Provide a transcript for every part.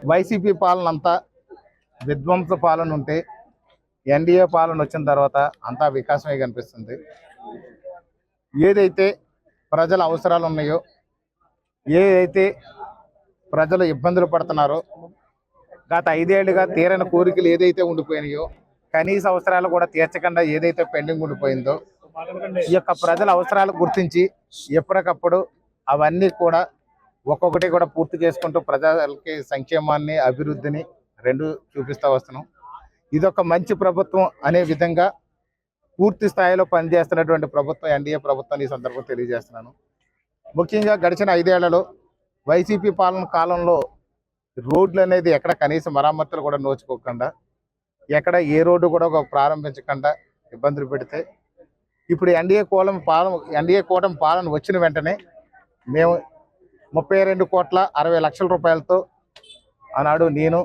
YCP పాలన అంతా విధ్వంస పాలన ఉంటే ఎన్డీఏ పాలన వచ్చిన తర్వాత అంతా వికాసమే కనిపిస్తుంది. ఏదైతే ప్రజల అవసరాలు ఉన్నాయో, ఏదైతే ప్రజలు ఇబ్బందులు పడుతున్నారో, గత 5 ఏళ్లుగా తీరని కోరికలు ఏదైతే ఉండిపోయినాయో, కనీస అవసరాలు కూడా తీర్చకుండా ఏదైతే పెండింగ్ ఉండిపోయిందో, ఈ యొక్క ప్రజల అవసరాలు గుర్తించి ఎప్పటికప్పుడు అవన్నీ కూడా ఒక్కొక్కటి కూడా పూర్తి చేసుకుంటూ ప్రజలకి సంక్షేమాన్ని, అభివృద్ధిని రెండు చూపిస్తూ వస్తున్నాం. ఇదొక మంచి ప్రభుత్వం అనే విధంగా పూర్తి స్థాయిలో పనిచేస్తున్నటువంటి ప్రభుత్వం ఎన్డీఏ ప్రభుత్వం ఈ సందర్భంగా తెలియజేస్తున్నాను. ముఖ్యంగా గడిచిన 5 ఏళ్లలో వైసీపీ పాలన కాలంలో రోడ్లు అనేది ఎక్కడ కనీస మరమ్మతులు కూడా నోచుకోకుండా, ఎక్కడ ఏ రోడ్డు కూడా ప్రారంభించకుండా ఇబ్బందులు పెడితే, ఇప్పుడు ఎన్డీఏ కూటమి పాలన వచ్చిన వెంటనే మేము 32,60,00,000 రూపాయలతో ఆనాడు నేను,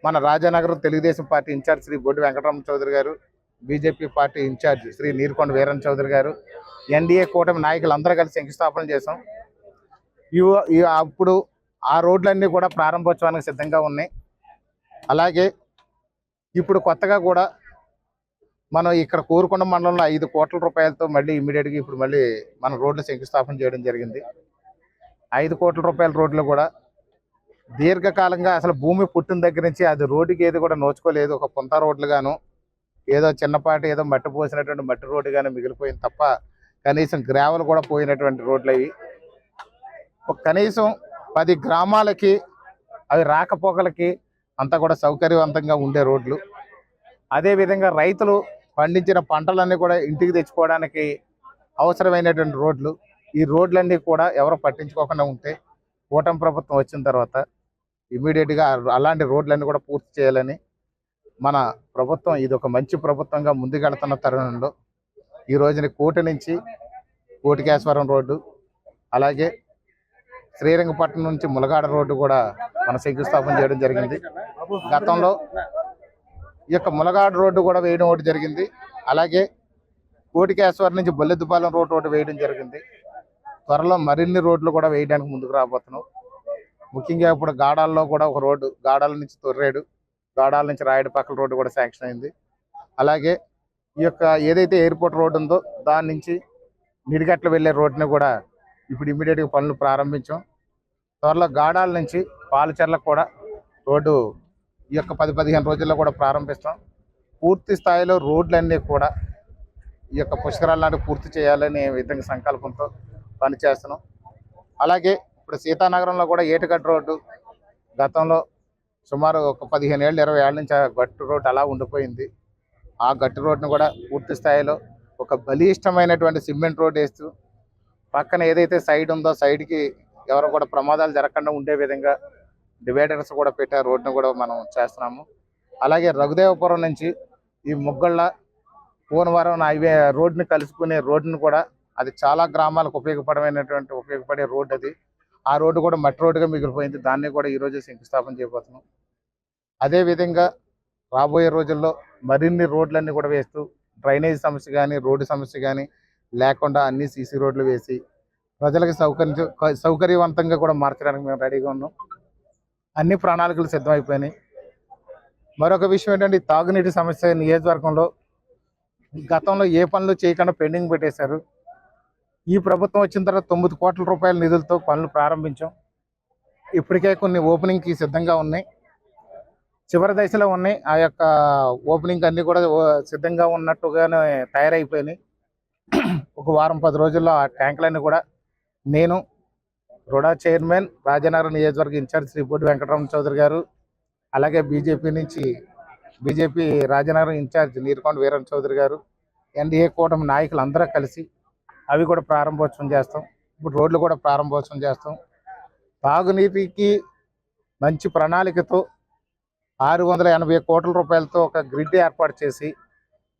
మన రాజానగరం తెలుగుదేశం పార్టీ ఇన్ఛార్జ్ శ్రీ బొడ్డు వెంకటరమణ చౌదరి గారు, BJP party incharge Shri Neerukonda Veeran Chowdary గారు, ఎన్డీఏ కూటమి నాయకులు అందరూ కలిసి శంకుస్థాపన చేసాం. అప్పుడు ఆ రోడ్లన్నీ కూడా ప్రారంభోత్సవానికి సిద్ధంగా ఉన్నాయి. అలాగే ఇప్పుడు కొత్తగా కూడా మనం ఇక్కడ కోరుకొండ మండలంలో 5 కోట్ల రూపాయలతో మళ్ళీ ఇమీడియట్గా ఇప్పుడు మళ్ళీ మన రోడ్లు శంకుస్థాపన చేయడం జరిగింది. 5 కోట్ల రూపాయల రోడ్లు కూడా దీర్ఘకాలంగా అసలు భూమి పుట్టిన దగ్గర నుంచి అది రోడ్డుకి ఏది కూడా నోచుకోలేదు. ఒక పుంత రోడ్లు గాను, ఏదో చిన్నపాటి ఏదో మట్టి పోసినటువంటి మట్టి రోడ్డు కానీ మిగిలిపోయింది తప్ప కనీసం గ్రావెల్ కూడా పోయినటువంటి రోడ్లు అవి. కనీసం 10 గ్రామాలకి అవి రాకపోకలకి అంతా కూడా సౌకర్యవంతంగా ఉండే రోడ్లు. అదేవిధంగా రైతులు పండించిన పంటలన్నీ కూడా ఇంటికి తెచ్చుకోవడానికి అవసరమైనటువంటి రోడ్లు. ఈ రోడ్లన్నీ కూడా ఎవరు పట్టించుకోకుండా ఉంటే కూటమి ప్రభుత్వం వచ్చిన తర్వాత ఇమీడియట్గా అలాంటి రోడ్లన్నీ కూడా పూర్తి చేయాలని మన ప్రభుత్వం ఇది ఒక మంచి ప్రభుత్వంగా ముందుకెళ్తున్న తరుణంలో ఈ రోజున కోటి నుంచి కోటికేశ్వరం రోడ్డు, అలాగే శ్రీరంగపట్నం నుంచి ములగాడ రోడ్డు కూడా మన శంకుస్థాపన చేయడం జరిగింది. గతంలో ఈ యొక్క ములగాడ రోడ్డు కూడా వేయడం ఒకటి జరిగింది. అలాగే కోటికేశ్వరం నుంచి బొల్లెద్దుపాలెం రోడ్డు ఒకటి వేయడం జరిగింది. త్వరలో మరిన్ని రోడ్లు కూడా వేయడానికి ముందుకు రాబోతున్నాం. ముఖ్యంగా ఇప్పుడు గాడాల్లో కూడా ఒక రోడ్డు, గాడాల నుంచి తొర్రేడు, గాడాల నుంచి రాయడపక్కల రోడ్డు కూడా శాంక్షన్ అయింది. అలాగే ఈ యొక్క ఏదైతే ఎయిర్పోర్ట్ రోడ్డు ఉందో దాని నుంచి నిడిగట్ల వెళ్ళే రోడ్డుని కూడా ఇప్పుడు ఇమీడియట్గా పనులు ప్రారంభించాం. త్వరలో గాడాల నుంచి పాలచెర్లకు కూడా రోడ్డు ఈ యొక్క 10-15 రోజుల్లో కూడా ప్రారంభిస్తాం. పూర్తి స్థాయిలో రోడ్లన్నీ కూడా ఈ యొక్క పుష్కరాలు లాంటివి పూర్తి చేయాలనే విధంగా సంకల్పంతో పనిచేస్తున్నాం. అలాగే ఇప్పుడు సీతానగరంలో కూడా ఏటుగడ్డ రోడ్డు గతంలో సుమారు ఒక 15 ఏళ్ళు 20 ఏళ్ళ నుంచి ఆ గట్టు రోడ్డు అలా ఉండిపోయింది. ఆ గట్టు రోడ్డును కూడా పూర్తి స్థాయిలో ఒక బలిష్టమైనటువంటి సిమెంట్ రోడ్డు వేస్తూ పక్కన ఏదైతే సైడ్ ఉందో సైడ్కి ఎవరు కూడా ప్రమాదాలు జరగకుండా ఉండే విధంగా డివైడర్స్ కూడా పెట్టి ఆ రోడ్డును కూడా మనం చేస్తున్నాము. అలాగే రఘుదేవపురం నుంచి ఈ ముగ్గళ్ళ పూనవరం హైవే రోడ్డుని కలుసుకునే రోడ్డును కూడా అది చాలా గ్రామాలకు ఉపయోగపడే రోడ్డు అది. ఆ రోడ్డు కూడా మట్టి రోడ్డుగా మిగిలిపోయింది. దాన్ని కూడా ఈరోజు శంకుస్థాపన చేయబోతున్నాం. అదేవిధంగా రాబోయే రోజుల్లో మరిన్ని రోడ్లన్నీ కూడా వేస్తూ డ్రైనేజ్ సమస్య కానీ రోడ్డు సమస్య కానీ లేకుండా అన్ని సీసీ రోడ్లు వేసి ప్రజలకు సౌకర్యవంతంగా కూడా మార్చడానికి మేము రెడీగా ఉన్నాం. అన్ని ప్రణాళికలు సిద్ధమైపోయినాయి. మరొక విషయం ఏంటంటే తాగునీటి సమస్య నియోజకవర్గంలో గతంలో ఏ పనులు చేయకుండా పెండింగ్ పెట్టేశారు. ఈ ప్రభుత్వం వచ్చిన తర్వాత 9 కోట్ల రూపాయల నిధులతో పనులు ప్రారంభించాం. ఇప్పటికే కొన్ని ఓపెనింగ్కి సిద్ధంగా ఉన్నాయి, చివరి దశలో ఉన్నాయి. ఆ యొక్క ఓపెనింగ్ అన్నీ కూడా సిద్ధంగా ఉన్నట్టుగానే తయారైపోయినాయి. ఒక వారం 10 రోజుల్లో ఆ ట్యాంకులన్నీ కూడా నేను, రుడా చైర్మన్, రాజానగరం నియోజకవర్గ ఇన్ఛార్జ్ శ్రీ బొడ్డు వెంకటరమణ చౌదరి గారు, అలాగే బీజేపీ రాజానగరం ఇన్ఛార్జ్ నీరుకొండ వీరన్ చౌదరి గారు, ఎన్డీఏ కూటమి నాయకులు అందరూ కలిసి అవి కూడా ప్రారంభోత్సవం చేస్తాం. ఇప్పుడు రోడ్లు కూడా ప్రారంభోత్సవం చేస్తాం. తాగునీటికి మంచి ప్రణాళికతో 680 కోట్ల రూపాయలతో ఒక గ్రిడ్ ఏర్పాటు చేసి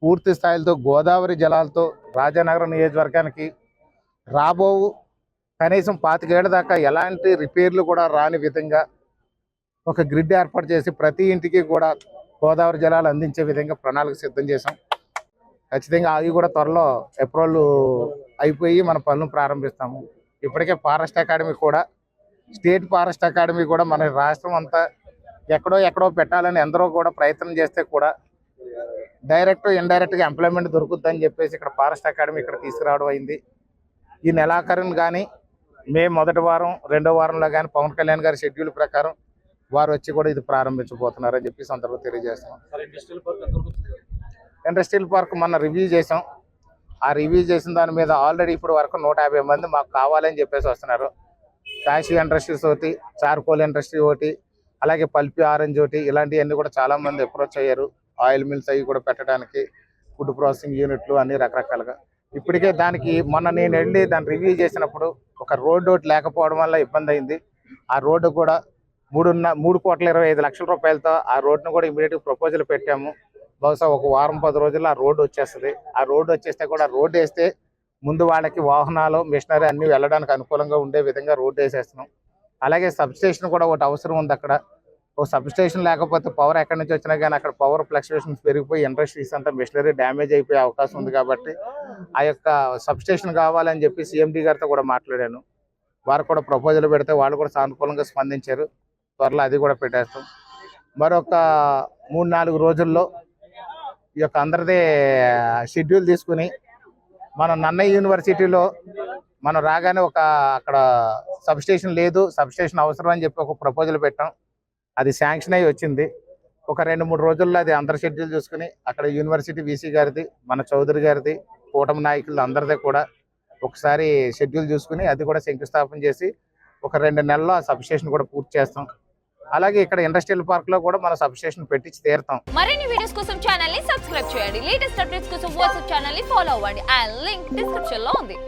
పూర్తి స్థాయిలతో గోదావరి జలాలతో రాజానగరం నియోజకవర్గానికి రాబో కనీసం 25 ఏళ్ల దాకా ఎలాంటి రిపేర్లు కూడా రాని విధంగా ఒక గ్రిడ్ ఏర్పాటు చేసి ప్రతి ఇంటికి కూడా గోదావరి జలాలు అందించే విధంగా ప్రణాళిక సిద్ధం చేసాం. ఖచ్చితంగా అవి కూడా త్వరలో అప్రూవల్ అయిపోయి మన పనులు ప్రారంభిస్తాము. ఇప్పటికే ఫారెస్ట్ అకాడమీ కూడా స్టేట్ ఫారెస్ట్ అకాడమీ కూడా మన రాష్ట్రం అంతా ఎక్కడో పెట్టాలని ఎందరో కూడా ప్రయత్నం చేస్తే కూడా డైరెక్ట్ ఇండైరెక్ట్గా ఎంప్లాయ్మెంట్ దొరుకుతుందని చెప్పేసి ఇక్కడ ఫారెస్ట్ అకాడమీ ఇక్కడ తీసుకురావడం అయింది. ఈ నెలాఖరుని కానీ మే మొదటి వారం రెండో వారంలో కానీ పవన్ కళ్యాణ్ గారి షెడ్యూల్ ప్రకారం వారు వచ్చి కూడా ఇది ప్రారంభించబోతున్నారని చెప్పి సందర్భంగా తెలియజేస్తున్నాం. ఇండస్ట్రియల్ పార్క్ మొన్న రివ్యూ చేసాం. ఆ రివ్యూ చేసిన దాని మీద ఆల్రెడీ ఇప్పుడు వరకు 150 మంది మాకు కావాలని చెప్పేసి వస్తున్నారు. కాశీ ఇండస్ట్రీస్ ఒకటి, చార్కోల్ ఇండస్ట్రీ ఒకటి, అలాగే పల్పి ఆరెంజ్ ఒకటి, ఇలాంటివన్నీ కూడా చాలా మంది అప్రోచ్ అయ్యారు. ఆయిల్ మిల్స్ అవి కూడా పెట్టడానికి, ఫుడ్ ప్రాసెసింగ్ యూనిట్లు అన్ని రకరకాలుగా. ఇప్పటికే దానికి మొన్న నేను వెళ్ళి దాన్ని రివ్యూ చేసినప్పుడు ఒక రోడ్డు ఒకటి లేకపోవడం వల్ల ఇబ్బంది అయింది. ఆ రోడ్డు కూడా 3,25,00,000 రూపాయలతో ఆ రోడ్డును కూడా ఇమీడియట్గా ప్రపోజల్ పెట్టాము. బహుశా ఒక వారం 10 రోజుల్లో ఆ రోడ్డు వచ్చేస్తుంది. ఆ రోడ్డు వచ్చేస్తే కూడా రోడ్డు వేస్తే ముందు వాళ్ళకి వాహనాలు మిషనరీ అన్ని వెళ్ళడానికి అనుకూలంగా ఉండే విధంగా రోడ్డు వేసేస్తున్నాం. అలాగే సబ్స్టేషన్ కూడా ఒకటి అవసరం ఉంది. అక్కడ ఒక సబ్స్టేషన్ లేకపోతే పవర్ ఎక్కడి నుంచి వచ్చినా కానీ అక్కడ పవర్ ఫ్లక్చుయేషన్స్ పెరిగిపోయి ఇండస్ట్రీస్ అంతా మిషనరీ డ్యామేజ్ అయిపోయే అవకాశం ఉంది. కాబట్టి ఆ యొక్క సబ్స్టేషన్ కావాలని చెప్పి CMD గారితో కూడా మాట్లాడాను. వారు కూడా ప్రపోజల్ పెడితే వాళ్ళు కూడా సానుకూలంగా స్పందించారు. త్వరలో అది కూడా పెట్టేస్తాం. మరొక 3-4 రోజుల్లో ఈ యొక్క అందరిదే షెడ్యూల్ తీసుకుని మన నన్నయ్య యూనివర్సిటీలో మనం రాగానే అక్కడ సబ్స్టేషన్ లేదు, సబ్స్టేషన్ అవసరం అని చెప్పి ఒక ప్రపోజల్ పెట్టాం. అది శాంక్షన్ అయ్యి వచ్చింది. ఒక 2-3 రోజుల్లో అది అందరి షెడ్యూల్ చూసుకుని అక్కడ యూనివర్సిటీ VC గారిది, మన చౌదరి గారిది, కూటమి నాయకులు అందరిదే కూడా ఒకసారి షెడ్యూల్ చూసుకుని అది కూడా శంకుస్థాపన చేసి ఒక 2 నెలల్లో ఆ సబ్స్టేషన్ కూడా పూర్తి చేస్తాం. అలాగే ఇక్కడ ఇండస్ట్రియల్ పార్క్ లో కూడా మన సబ్స్టేషన్ పెట్టించి తీరుతాం. మరిన్ని వీడియోస్ కోసం ఛానల్ ని సబ్స్క్రైబ్ చేయండి. లేటెస్ట్ అప్డేట్స్ కోసం వాట్సాప్ ఛానల్ ని ఫాలో అవ్వండి. ఆ లింక్ డిస్క్రిప్షన్ లో ఉంది.